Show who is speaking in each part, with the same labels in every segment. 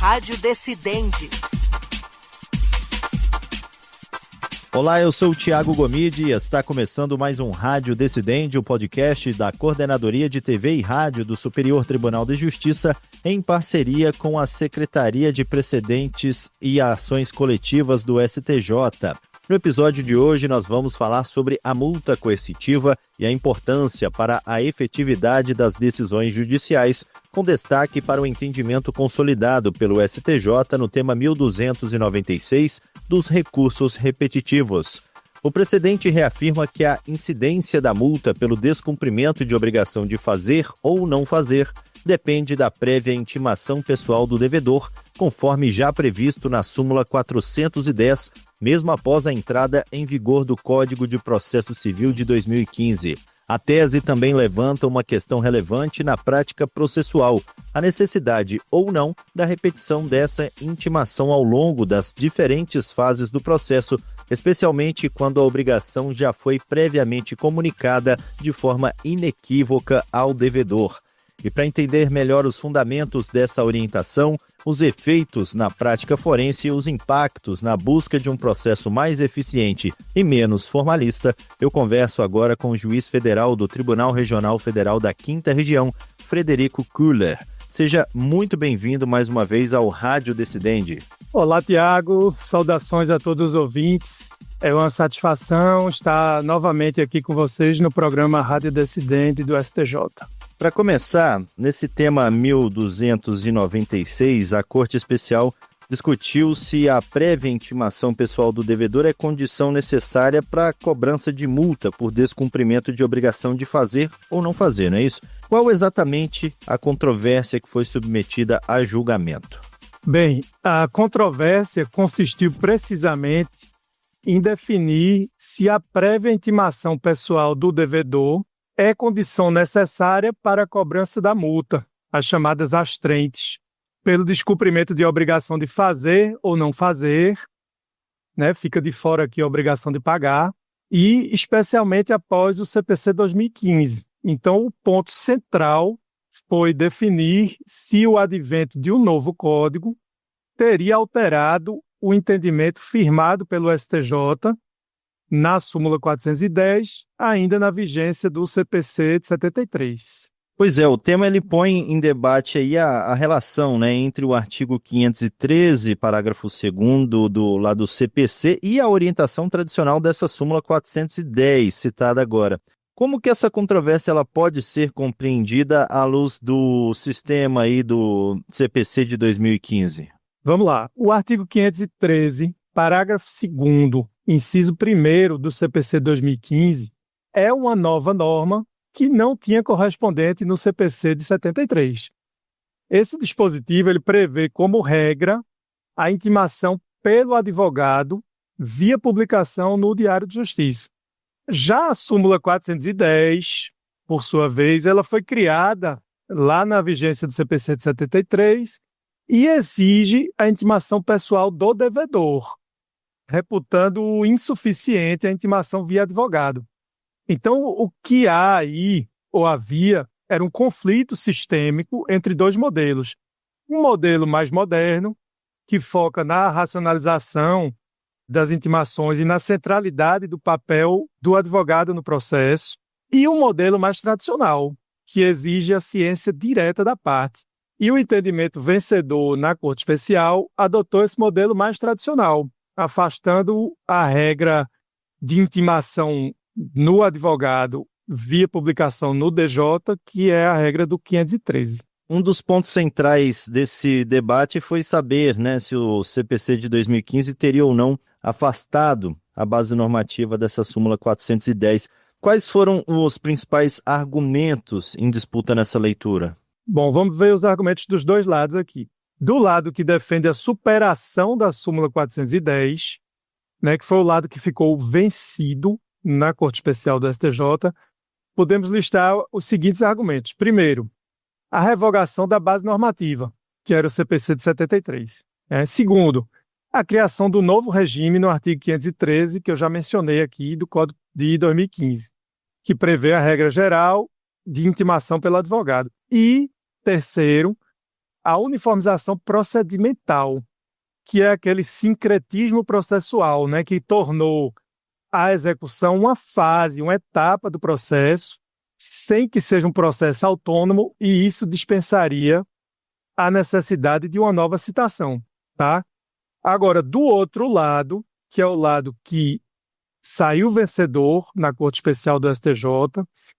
Speaker 1: Rádio Decidente.
Speaker 2: Olá, eu sou o Thiago Gomide e está começando mais um Rádio Decidente, o podcast da Coordenadoria de TV e Rádio do Superior Tribunal de Justiça, em parceria com a Secretaria de Precedentes e Ações Coletivas do STJ. No episódio de hoje, nós vamos falar sobre a multa coercitiva e a importância para a efetividade das decisões judiciais, com destaque para o entendimento consolidado pelo STJ no tema 1296 dos recursos repetitivos. O precedente reafirma que a incidência da multa pelo descumprimento de obrigação de fazer ou não fazer depende da prévia intimação pessoal do devedor, conforme já previsto na súmula 410, mesmo após a entrada em vigor do Código de Processo Civil de 2015. A tese também levanta uma questão relevante na prática processual, a necessidade ou não da repetição dessa intimação ao longo das diferentes fases do processo, especialmente quando a obrigação já foi previamente comunicada de forma inequívoca ao devedor. E para entender melhor os fundamentos dessa orientação, os efeitos na prática forense e os impactos na busca de um processo mais eficiente e menos formalista, eu converso agora com o juiz federal do Tribunal Regional Federal da 5ª Região, Frederico Kuller. Seja muito bem-vindo mais uma vez ao Rádio Decidente.
Speaker 3: Olá, Tiago. Saudações a todos os ouvintes. É uma satisfação estar novamente aqui com vocês no programa Rádio Decidente do STJ.
Speaker 2: Para começar, nesse tema 1296, a Corte Especial discutiu se a prévia intimação pessoal do devedor é condição necessária para a cobrança de multa por descumprimento de obrigação de fazer ou não fazer, não é isso? Qual exatamente a controvérsia que foi submetida a julgamento?
Speaker 3: Bem, a controvérsia consistiu precisamente em definir se a prévia intimação pessoal do devedor é condição necessária para a cobrança da multa, as chamadas astrentes, pelo descumprimento de obrigação de fazer ou não fazer, né? Fica de fora aqui a obrigação de pagar, e especialmente após o CPC 2015. Então, o ponto central foi definir se o advento de um novo código teria alterado o entendimento firmado pelo STJ na súmula 410, ainda na vigência do CPC de 73.
Speaker 2: Pois é, o tema ele põe em debate aí a relação, né, entre o artigo 513, parágrafo 2º do CPC e a orientação tradicional dessa súmula 410, citada agora. Como que essa controvérsia ela pode ser compreendida à luz do sistema aí do CPC de 2015?
Speaker 3: Vamos lá. O artigo 513, parágrafo 2º, inciso 1º do CPC 2015, é uma nova norma que não tinha correspondente no CPC de 73. Esse dispositivo ele prevê como regra a intimação pelo advogado via publicação no Diário de Justiça. Já a súmula 410, por sua vez, ela foi criada lá na vigência do CPC de 73 e exige a intimação pessoal do devedor, reputando insuficiente a intimação via advogado. Então, o que há aí, ou havia, era um conflito sistêmico entre dois modelos. Um modelo mais moderno, que foca na racionalização das intimações e na centralidade do papel do advogado no processo, e um modelo mais tradicional, que exige a ciência direta da parte. E o entendimento vencedor na Corte Especial adotou esse modelo mais tradicional, afastando a regra de intimação no advogado via publicação no DJ, que é a regra do 513.
Speaker 2: Um dos pontos centrais desse debate foi saber, né, se o CPC de 2015 teria ou não afastado a base normativa dessa súmula 410. Quais foram os principais argumentos em disputa nessa leitura?
Speaker 3: Bom, vamos ver os argumentos dos dois lados aqui. Do lado que defende a superação da súmula 410, né, que foi o lado que ficou vencido na Corte Especial do STJ, podemos listar os seguintes argumentos. Primeiro, a revogação da base normativa, que era o CPC de 73. Segundo, a criação do novo regime no artigo 513, que eu já mencionei aqui, do Código de 2015, que prevê a regra geral de intimação pelo advogado. E, terceiro, a uniformização procedimental, que é aquele sincretismo processual, né, que tornou a execução uma fase, uma etapa do processo, sem que seja um processo autônomo, e isso dispensaria a necessidade de uma nova citação, tá? Agora, do outro lado, que é o lado que saiu vencedor na Corte Especial do STJ,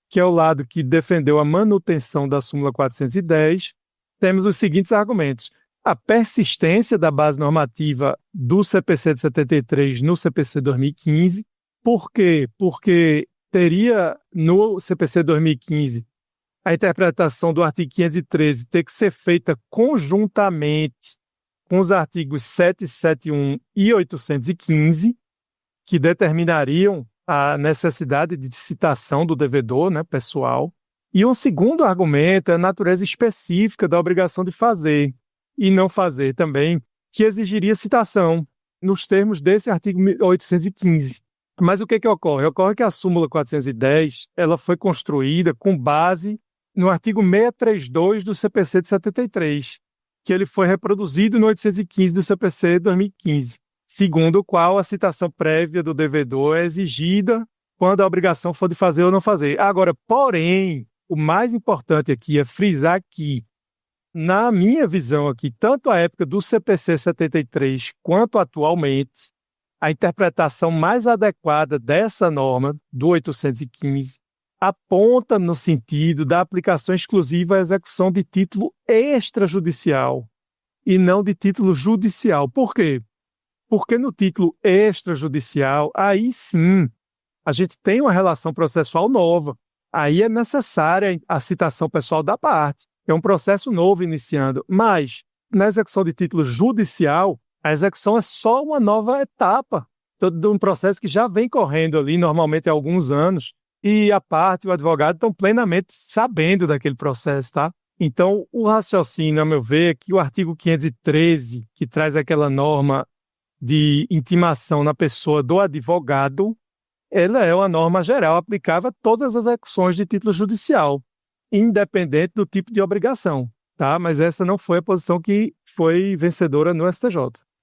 Speaker 3: que é o lado que defendeu a manutenção da súmula 410, temos os seguintes argumentos. A persistência da base normativa do CPC de 73 no CPC 2015. Por quê? Porque teria no CPC 2015 a interpretação do artigo 513 ter que ser feita conjuntamente com os artigos 771 e 815, que determinariam a necessidade de citação do devedor, né, pessoal. E um segundo argumento é a natureza específica da obrigação de fazer e não fazer também, que exigiria citação nos termos desse artigo 815. Mas o que ocorre? Ocorre que a súmula 410 ela foi construída com base no artigo 632 do CPC de 73, que ele foi reproduzido no 815 do CPC de 2015, segundo o qual a citação prévia do devedor é exigida quando a obrigação for de fazer ou não fazer. Agora, porém, o mais importante aqui é frisar que, na minha visão aqui, tanto a época do CPC 73 quanto atualmente, a interpretação mais adequada dessa norma, do 815, aponta no sentido da aplicação exclusiva à execução de título extrajudicial e não de título judicial. Por quê? Porque no título extrajudicial, aí sim, a gente tem uma relação processual nova. Aí é necessária a citação pessoal da parte. É um processo novo iniciando. Mas, na execução de título judicial, a execução é só uma nova etapa de um processo que já vem correndo ali, normalmente há alguns anos, e a parte e o advogado estão plenamente sabendo daquele processo, tá? Então, o raciocínio, a meu ver, é que o artigo 513, que traz aquela norma de intimação na pessoa do advogado, ela é uma norma geral aplicável a todas as execuções de título judicial, independente do tipo de obrigação, tá? Mas essa não foi a posição que foi vencedora no STJ.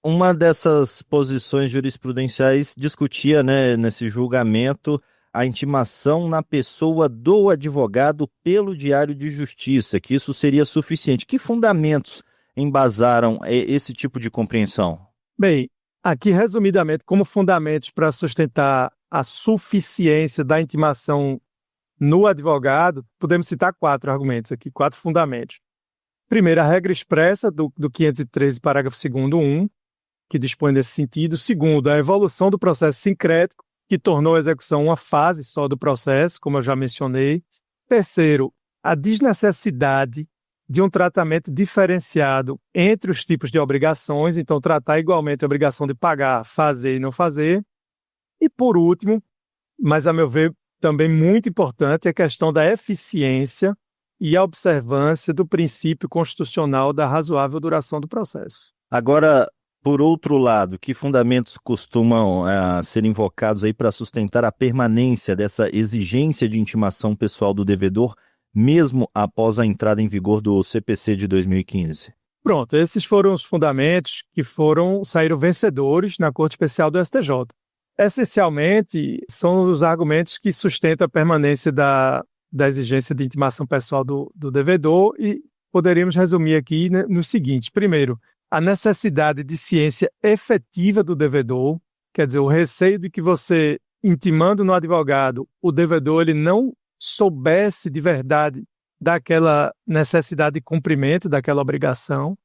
Speaker 2: Uma dessas posições jurisprudenciais discutia, né, nesse julgamento, a intimação na pessoa do advogado pelo Diário de Justiça, que isso seria suficiente. Que fundamentos embasaram esse tipo de compreensão?
Speaker 3: Bem, aqui resumidamente, como fundamentos para sustentar a suficiência da intimação no advogado, podemos citar 4 argumentos aqui, 4 fundamentos. Primeiro, a regra expressa do 513, parágrafo 2º, 1, que dispõe desse sentido. Segundo, a evolução do processo sincrético, que tornou a execução uma fase só do processo, como eu já mencionei. Terceiro, a desnecessidade de um tratamento diferenciado entre os tipos de obrigações, então tratar igualmente a obrigação de pagar, fazer e não fazer. E por último, mas a meu ver também muito importante, a questão da eficiência e a observância do princípio constitucional da razoável duração do processo.
Speaker 2: Agora, por outro lado, que fundamentos costumam ser invocados aí para sustentar a permanência dessa exigência de intimação pessoal do devedor, mesmo após a entrada em vigor do CPC de 2015?
Speaker 3: Pronto, esses foram os fundamentos que saíram vencedores na Corte Especial do STJ. Essencialmente, são os argumentos que sustentam a permanência da exigência de intimação pessoal do devedor e poderíamos resumir aqui, né, no seguinte. Primeiro, a necessidade de ciência efetiva do devedor, quer dizer, o receio de que você, intimando no advogado, o devedor ele não soubesse de verdade daquela necessidade de cumprimento daquela obrigação.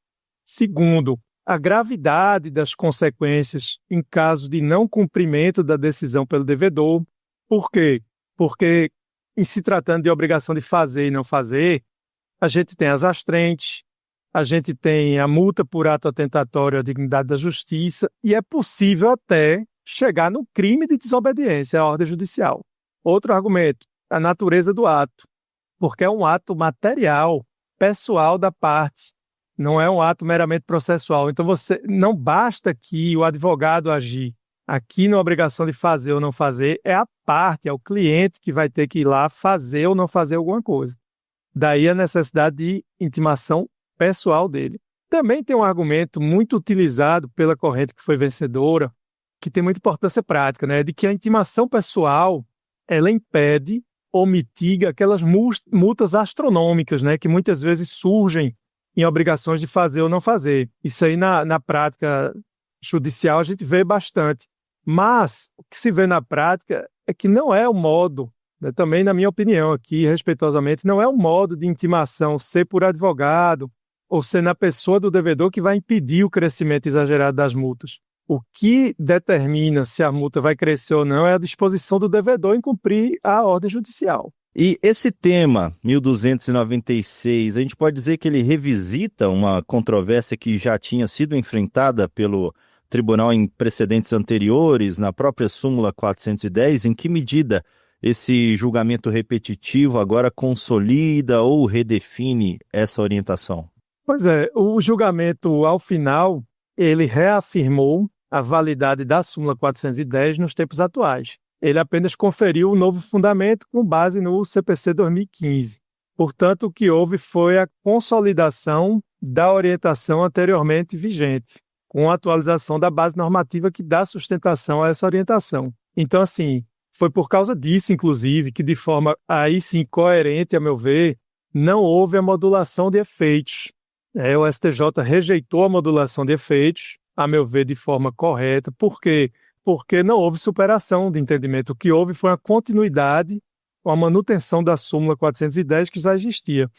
Speaker 3: Segundo, a gravidade das consequências em caso de não cumprimento da decisão pelo devedor. Por quê? Porque, em se tratando de obrigação de fazer e não fazer, a gente tem as astrentes, a gente tem a multa por ato atentatório à dignidade da justiça e é possível até chegar no crime de desobediência à ordem judicial. Outro argumento, a natureza do ato, porque é um ato material, pessoal da parte, não é um ato meramente processual. Então, não basta que o advogado agir aqui na obrigação de fazer ou não fazer, é a parte, é o cliente que vai ter que ir lá fazer ou não fazer alguma coisa. Daí a necessidade de intimação pessoal dele. Também tem um argumento muito utilizado pela corrente que foi vencedora, que tem muita importância prática, né? De que a intimação pessoal, ela impede ou mitiga aquelas multas astronômicas, né? Que muitas vezes surgem em obrigações de fazer ou não fazer. Isso aí na prática judicial a gente vê bastante. Mas o que se vê na prática é que não é o modo, né? Também na minha opinião aqui, respeitosamente, não é o modo de intimação ser por advogado ou ser na pessoa do devedor que vai impedir o crescimento exagerado das multas. O que determina se a multa vai crescer ou não é a disposição do devedor em cumprir a ordem judicial.
Speaker 2: E esse tema, 1296, a gente pode dizer que ele revisita uma controvérsia que já tinha sido enfrentada pelo tribunal em precedentes anteriores, na própria súmula 410, em que medida esse julgamento repetitivo agora consolida ou redefine essa orientação?
Speaker 3: Pois é, o julgamento, ao final, ele reafirmou a validade da súmula 410 nos tempos atuais. Ele apenas conferiu um novo fundamento com base no CPC 2015. Portanto, o que houve foi a consolidação da orientação anteriormente vigente, com a atualização da base normativa que dá sustentação a essa orientação. Então, assim, foi por causa disso, inclusive, que de forma aí sim coerente, a meu ver, não houve a modulação de efeitos. O STJ rejeitou a modulação de efeitos, a meu ver, de forma correta. Por quê? Porque não houve superação de entendimento. O que houve foi a continuidade, a manutenção da súmula 410 que já existia.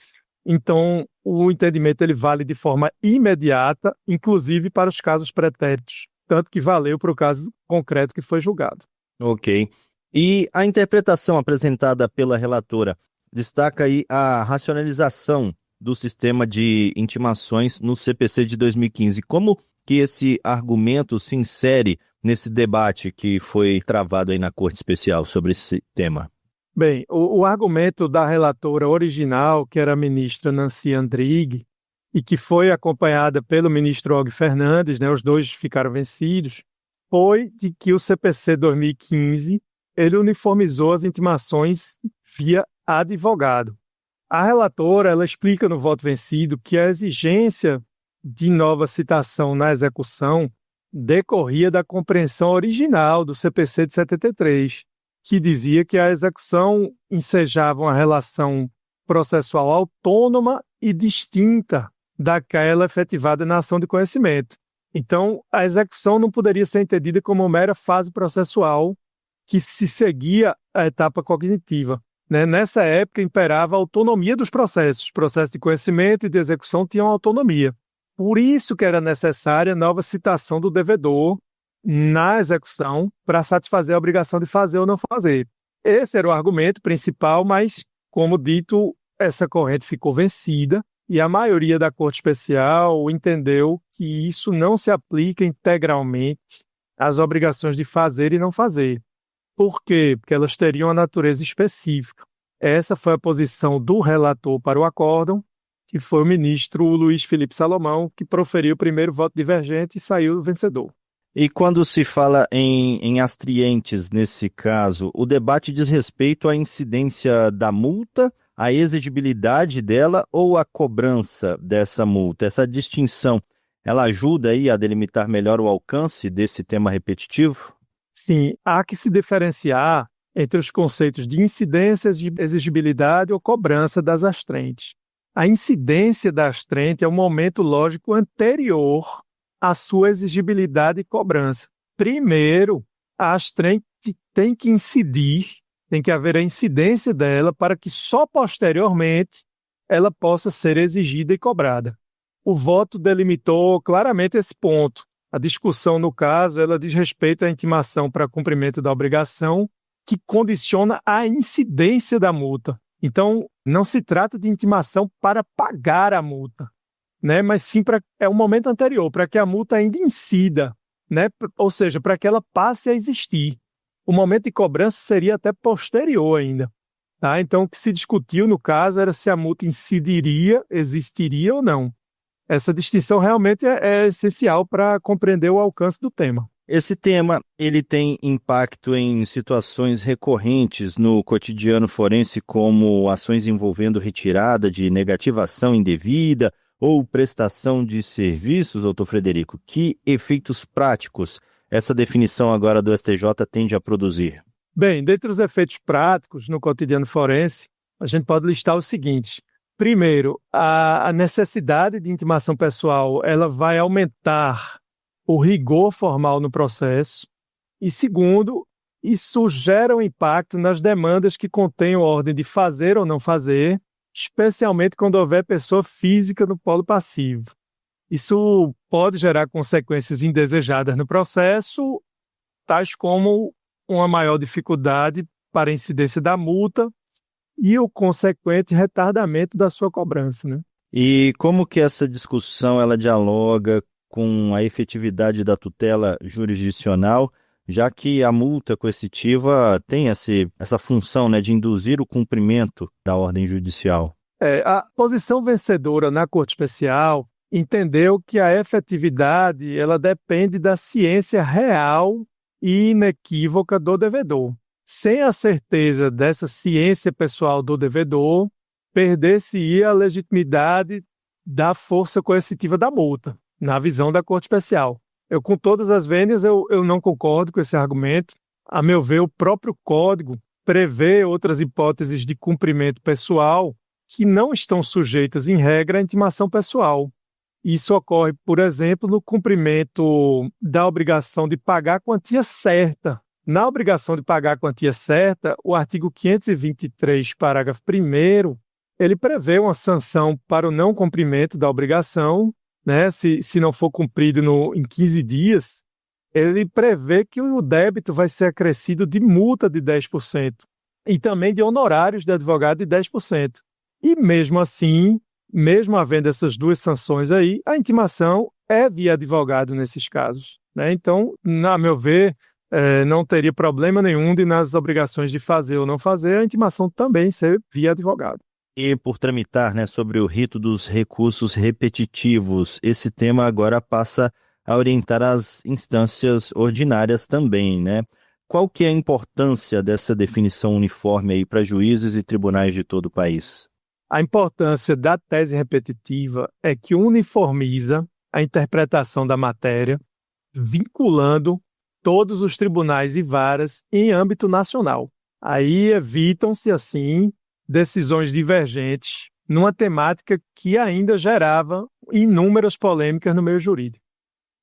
Speaker 3: Então, o entendimento ele vale de forma imediata, inclusive para os casos pretéritos, tanto que valeu para o caso concreto que foi julgado.
Speaker 2: Ok. E a interpretação apresentada pela relatora destaca aí a racionalização do sistema de intimações no CPC de 2015. Como que esse argumento se insere nesse debate que foi travado aí na Corte Especial sobre esse tema?
Speaker 3: Bem, o argumento da relatora original, que era a ministra Nancy Andrighi, e que foi acompanhada pelo ministro Og Fernandes, né, os dois ficaram vencidos, foi de que o CPC 2015 ele uniformizou as intimações via advogado. A relatora ela explica no voto vencido que a exigência de nova citação na execução decorria da compreensão original do CPC de 73, que dizia que a execução ensejava uma relação processual autônoma e distinta daquela efetivada na ação de conhecimento. Então, a execução não poderia ser entendida como mera fase processual que se seguia à etapa cognitiva. Nessa época, imperava a autonomia dos processos. Os processos de conhecimento e de execução tinham autonomia. Por isso que era necessária nova citação do devedor na execução para satisfazer a obrigação de fazer ou não fazer. Esse era o argumento principal, mas, como dito, essa corrente ficou vencida e a maioria da Corte Especial entendeu que isso não se aplica integralmente às obrigações de fazer e não fazer. Por quê? Porque elas teriam uma natureza específica. Essa foi a posição do relator para o acórdão, que foi o ministro Luiz Felipe Salomão, que proferiu o primeiro voto divergente e saiu vencedor.
Speaker 2: E quando se fala em astrientes nesse caso, o debate diz respeito à incidência da multa, à exigibilidade dela ou à cobrança dessa multa? Essa distinção, ela ajuda aí a delimitar melhor o alcance desse tema repetitivo?
Speaker 3: Sim, há que se diferenciar entre os conceitos de incidência, exigibilidade ou cobrança das astrentes. A incidência da astrente é o momento lógico anterior à sua exigibilidade e cobrança. Primeiro, a astrente tem que incidir, tem que haver a incidência dela para que só posteriormente ela possa ser exigida e cobrada. O voto delimitou claramente esse ponto. A discussão, no caso, ela diz respeito à intimação para cumprimento da obrigação que condiciona a incidência da multa. Então, não se trata de intimação para pagar a multa, mas sim é um momento anterior, para que a multa ainda incida, ou seja, para que ela passe a existir. O momento de cobrança seria até posterior ainda. Tá? Então, o que se discutiu, no caso, era se a multa incidiria, existiria ou não. Essa distinção realmente é essencial para compreender o alcance do tema.
Speaker 2: Esse tema, ele tem impacto em situações recorrentes no cotidiano forense, como ações envolvendo retirada de negativação indevida ou prestação de serviços, doutor Frederico? Que efeitos práticos essa definição agora do STJ tende a produzir?
Speaker 3: Bem, dentre os efeitos práticos no cotidiano forense, a gente pode listar o seguinte. Primeiro, a necessidade de intimação pessoal, ela vai aumentar o rigor formal no processo. E segundo, isso gera um impacto nas demandas que contenham ordem de fazer ou não fazer, especialmente quando houver pessoa física no polo passivo. Isso pode gerar consequências indesejadas no processo, tais como uma maior dificuldade para a incidência da multa e o consequente retardamento da sua cobrança, né?
Speaker 2: E como que essa discussão ela dialoga com a efetividade da tutela jurisdicional, já que a multa coercitiva tem essa função, né, de induzir o cumprimento da ordem judicial?
Speaker 3: A posição vencedora na Corte Especial entendeu que a efetividade ela depende da ciência real e inequívoca do devedor. Sem a certeza dessa ciência pessoal do devedor, perder-se-ia a legitimidade da força coercitiva da multa, na visão da Corte Especial. Com todas as vênias, eu não concordo com esse argumento. A meu ver, o próprio Código prevê outras hipóteses de cumprimento pessoal que não estão sujeitas, em regra, à intimação pessoal. Isso ocorre, por exemplo, no cumprimento da obrigação de pagar a quantia certa. Na obrigação de pagar a quantia certa, o artigo 523, parágrafo 1º, ele prevê uma sanção para o não cumprimento da obrigação, né? Se não for cumprido em 15 dias, ele prevê que o débito vai ser acrescido de multa de 10% e também de honorários de advogado de 10%. E mesmo assim, mesmo havendo essas duas sanções aí, a intimação é via advogado nesses casos, né? Então, a meu ver, não teria problema nenhum de, nas obrigações de fazer ou não fazer, a intimação também ser via advogado.
Speaker 2: E por tramitar, né, sobre o rito dos recursos repetitivos, esse tema agora passa a orientar as instâncias ordinárias também, né? Qual que é a importância dessa definição uniforme aí para juízes e tribunais de todo o país?
Speaker 3: A importância da tese repetitiva é que uniformiza a interpretação da matéria, vinculando todos os tribunais e varas em âmbito nacional. Aí evitam-se, assim, decisões divergentes numa temática que ainda gerava inúmeras polêmicas no meio jurídico.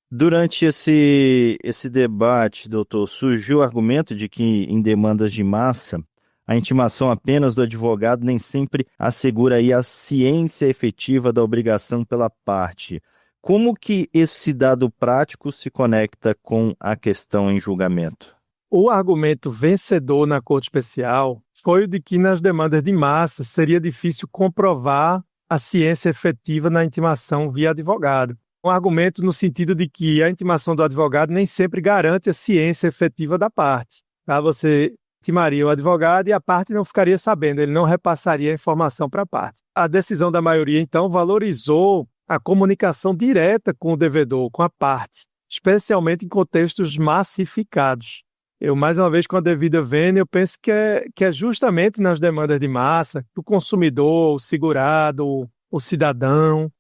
Speaker 2: Durante esse debate, doutor, surgiu o argumento de que em demandas de massa, a intimação apenas do advogado nem sempre assegura aí a ciência efetiva da obrigação pela parte. Como que esse dado prático se conecta com a questão em julgamento?
Speaker 3: O argumento vencedor na Corte Especial foi o de que nas demandas de massa seria difícil comprovar a ciência efetiva na intimação via advogado. Um argumento no sentido de que a intimação do advogado nem sempre garante a ciência efetiva da parte. Tá? Você intimaria o advogado e a parte não ficaria sabendo, ele não repassaria a informação para a parte. A decisão da maioria, então, valorizou a comunicação direta com o devedor, com a parte, especialmente em contextos massificados. Eu, mais uma vez, com a devida vênia, eu penso que é justamente nas demandas de massa que o consumidor, o segurado, o cidadão,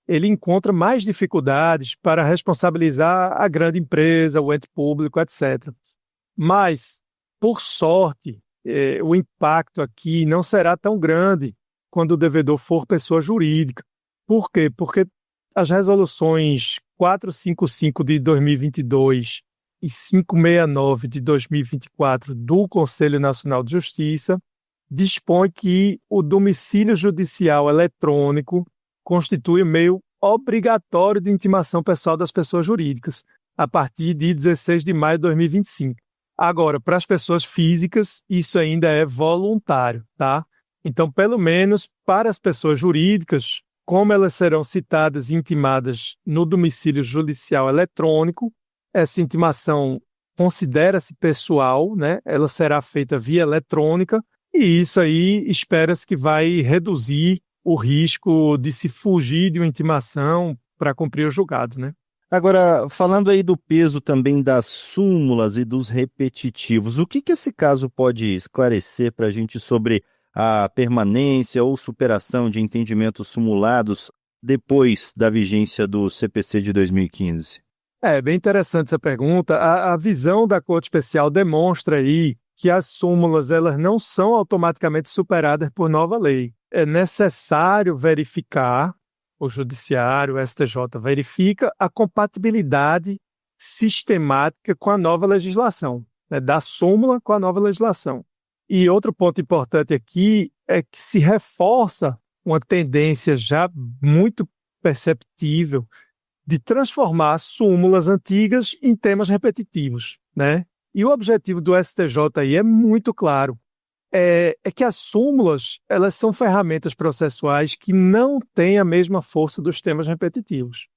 Speaker 3: ele encontra mais dificuldades para responsabilizar a grande empresa, o ente público, etc. Mas, por sorte, o impacto aqui não será tão grande quando o devedor for pessoa jurídica. Por quê? Porque as resoluções 455 de 2022 e 569 de 2024 do Conselho Nacional de Justiça dispõem que o domicílio judicial eletrônico constitui o meio obrigatório de intimação pessoal das pessoas jurídicas, a partir de 16 de maio de 2025. Agora, para as pessoas físicas, isso ainda é voluntário, tá? Então, pelo menos para as pessoas jurídicas, como elas serão citadas e intimadas no domicílio judicial eletrônico, essa intimação considera-se pessoal, né? Ela será feita via eletrônica e isso aí espera-se que vai reduzir o risco de se fugir de uma intimação para cumprir o julgado, né?
Speaker 2: Agora, falando aí do peso também das súmulas e dos repetitivos, o que esse caso pode esclarecer para a gente sobre a permanência ou superação de entendimentos sumulados depois da vigência do CPC de 2015?
Speaker 3: É bem interessante essa pergunta. A visão da Corte Especial demonstra aí que as súmulas elas não são automaticamente superadas por nova lei. É necessário verificar, o Judiciário, o STJ, verifica a compatibilidade sistemática com a nova legislação, né, da súmula com a nova legislação. E outro ponto importante aqui é que se reforça uma tendência já muito perceptível de transformar súmulas antigas em temas repetitivos, né? E o objetivo do STJ aí é muito claro. É que as súmulas elas são ferramentas processuais que não têm a mesma força dos temas repetitivos.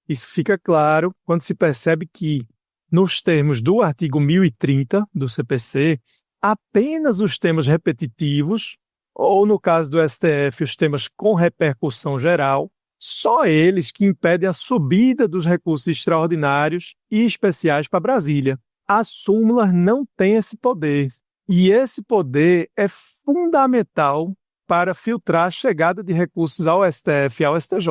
Speaker 3: Isso fica claro quando se percebe que, nos termos do artigo 1030 do CPC, apenas os temas repetitivos, ou no caso do STF, os temas com repercussão geral, só eles que impedem a subida dos recursos extraordinários e especiais para Brasília. As súmulas não têm esse poder. E esse poder é fundamental para filtrar a chegada de recursos ao STF e ao STJ.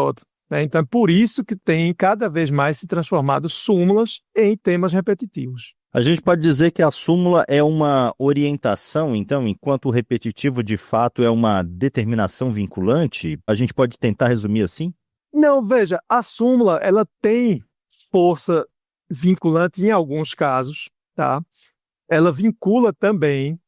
Speaker 3: Né? Então, é por isso que tem cada vez mais se transformado súmulas em temas repetitivos.
Speaker 2: A gente pode dizer que a súmula é uma orientação, então, enquanto o repetitivo de fato é uma determinação vinculante? A gente pode tentar resumir assim?
Speaker 3: Não, veja, a súmula ela tem força vinculante em alguns casos, tá? Ela vincula também,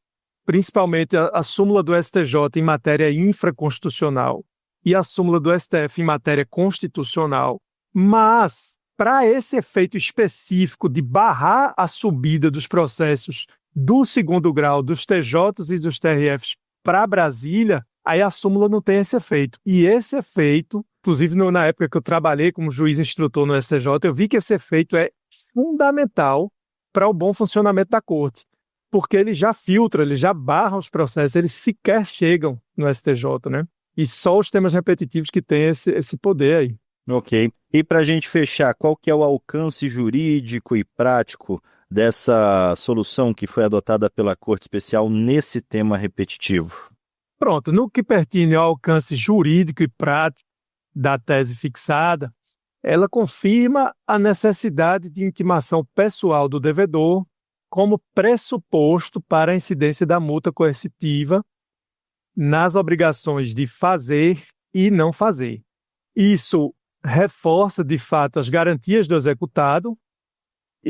Speaker 3: principalmente a súmula do STJ em matéria infraconstitucional e a súmula do STF em matéria constitucional, mas para esse efeito específico de barrar a subida dos processos do segundo grau, dos TJs e dos TRFs para Brasília, aí a súmula não tem esse efeito. E esse efeito, inclusive na época que eu trabalhei como juiz instrutor no STJ, eu vi que esse efeito é fundamental para o bom funcionamento da corte, porque ele já filtra, ele já barra os processos, eles sequer chegam no STJ, né? E só os temas repetitivos que têm esse poder aí.
Speaker 2: Ok. E para a gente fechar, qual que é o alcance jurídico e prático dessa solução que foi adotada pela Corte Especial nesse tema repetitivo?
Speaker 3: Pronto, no que pertine ao alcance jurídico e prático da tese fixada, ela confirma a necessidade de intimação pessoal do devedor como pressuposto para a incidência da multa coercitiva nas obrigações de fazer e não fazer. Isso reforça, de fato, as garantias do executado,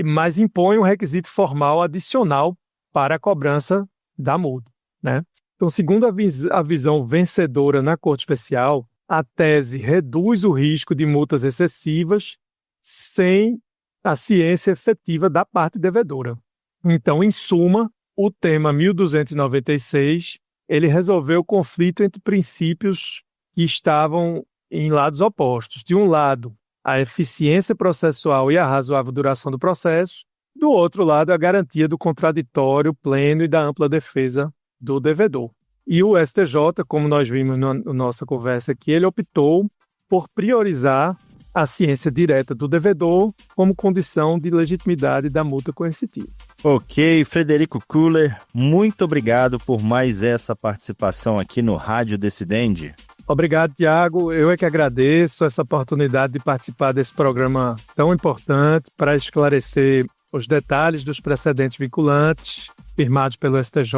Speaker 3: mas impõe um requisito formal adicional para a cobrança da multa, né? Então, segundo a visão vencedora na Corte Especial, a tese reduz o risco de multas excessivas sem a ciência efetiva da parte devedora. Então, em suma, o tema 1296, ele resolveu o conflito entre princípios que estavam em lados opostos. De um lado, a eficiência processual e a razoável duração do processo. Do outro lado, a garantia do contraditório pleno e da ampla defesa do devedor. E o STJ, como nós vimos na nossa conversa aqui, ele optou por priorizar a ciência direta do devedor como condição de legitimidade da multa coercitiva.
Speaker 2: Ok, Frederico Kuller, muito obrigado por mais essa participação aqui no Rádio Decidente.
Speaker 3: Obrigado, Tiago. Eu é que agradeço essa oportunidade de participar desse programa tão importante para esclarecer os detalhes dos precedentes vinculantes firmados pelo STJ,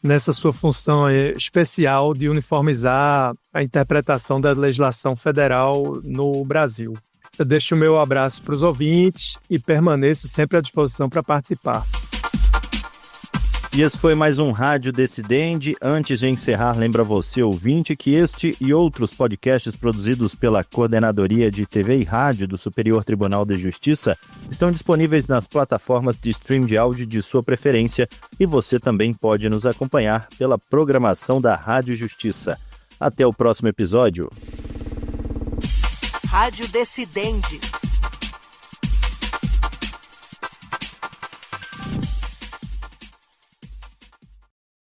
Speaker 3: nessa sua função especial de uniformizar a interpretação da legislação federal no Brasil. Eu deixo o meu abraço para os ouvintes e permaneço sempre à disposição para participar.
Speaker 2: E esse foi mais um Rádio Decidente. Antes de encerrar, lembra você, ouvinte, que este e outros podcasts produzidos pela Coordenadoria de TV e Rádio do Superior Tribunal de Justiça estão disponíveis nas plataformas de stream de áudio de sua preferência e você também pode nos acompanhar pela programação da Rádio Justiça. Até o próximo episódio.
Speaker 1: Rádio Decidente.